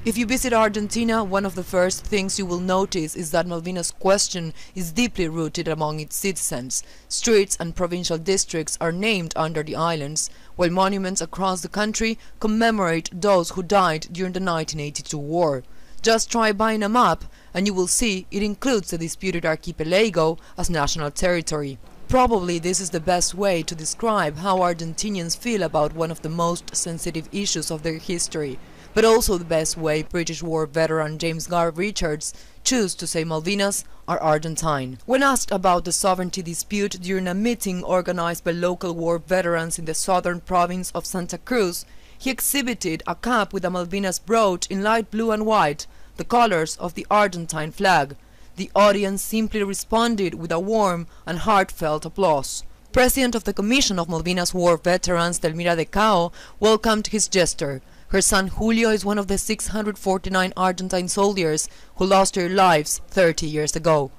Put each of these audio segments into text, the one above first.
If you visit Argentina, one of the first things you will notice is that Malvinas question is deeply rooted among its citizens. Streets and provincial districts are named under the islands, while monuments across the country commemorate those who died during the 1982 war. Just try buying a map and you will see it includes the disputed archipelago as national territory. Probably this is the best way to describe how Argentinians feel about one of the most sensitive issues of their history, but also the best way British war veteran James Garth Richards chose to say Malvinas are Argentine. When asked about the sovereignty dispute during a meeting organized by local war veterans in the southern province of Santa Cruz, he exhibited a cap with a Malvinas brooch in light blue and white, the colors of the Argentine flag. The audience simply responded with a warm and heartfelt applause. President of the Commission of Malvinas War Veterans, Delmira de Cao, welcomed his gesture. Her son Julio is one of the 649 Argentine soldiers who lost their lives 30 years ago.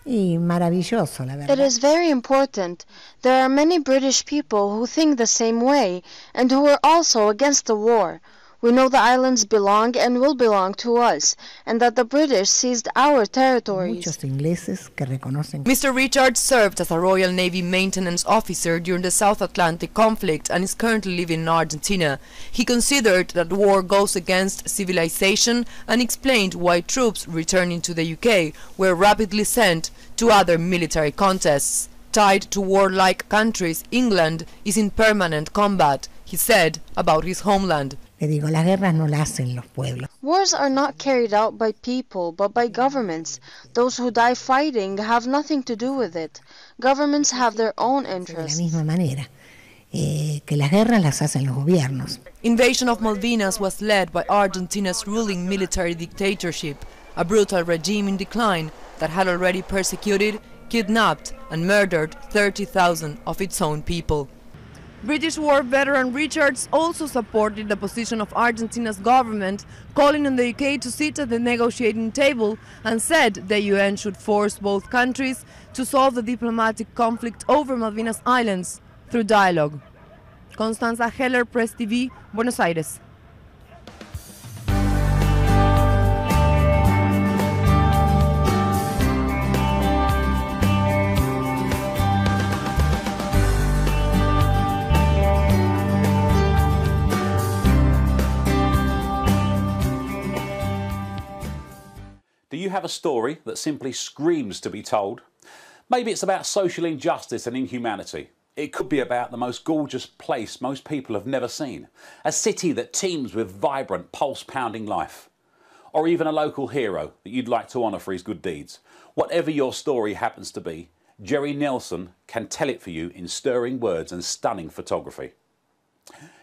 It is very important. There are many British people who think the same way and who are also against the war. We know the islands belong and will belong to us, and that the British seized our territories. Mr. Richards served as a Royal Navy maintenance officer during the South Atlantic conflict and is currently living in Argentina. He considered that war goes against civilization and explained why troops returning to the UK were rapidly sent to other military contests. Tied to warlike countries, England is in permanent combat, he said about his homeland. Wars are not carried out by people, but by governments. Those who die fighting have nothing to do with it. Governments have their own interests. Invasion of Malvinas was led by Argentina's ruling military dictatorship, a brutal regime in decline that had already persecuted, kidnapped and murdered 30,000 of its own people. British war veteran Richards also supported the position of Argentina's government, calling on the UK to sit at the negotiating table, and said the UN should force both countries to solve the diplomatic conflict over Malvinas Islands through dialogue. Constanza Heller, Press TV, Buenos Aires. Do you have a story that simply screams to be told? Maybe it's about social injustice and inhumanity. It could be about the most gorgeous place most people have never seen. A city that teems with vibrant, pulse-pounding life. Or even a local hero that you'd like to honour for his good deeds. Whatever your story happens to be, Jerry Nelson can tell it for you in stirring words and stunning photography.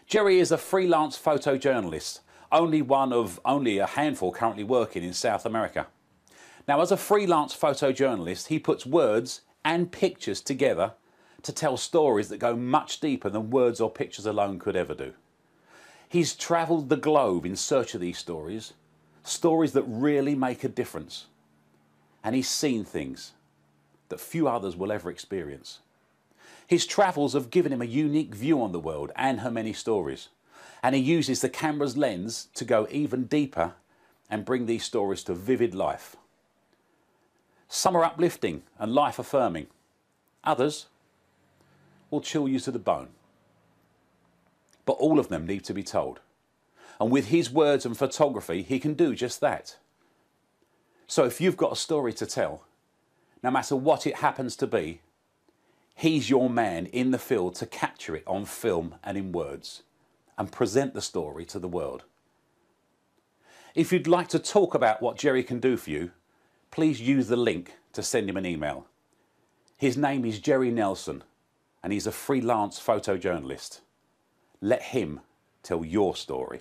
Jerry is a freelance photojournalist, one of only a handful currently working in South America. Now, as a freelance photojournalist, he puts words and pictures together to tell stories that go much deeper than words or pictures alone could ever do. He's travelled the globe in search of these stories, stories that really make a difference. And he's seen things that few others will ever experience. His travels have given him a unique view on the world and her many stories. And he uses the camera's lens to go even deeper and bring these stories to vivid life. Some are uplifting and life-affirming. Others will chill you to the bone. But all of them need to be told. And with his words and photography, he can do just that. So if you've got a story to tell, no matter what it happens to be, he's your man in the field to capture it on film and in words, and present the story to the world. If you'd like to talk about what Jerry can do for you, please use the link to send him an email. His name is Jerry Nelson, and he's a freelance photojournalist. Let him tell your story.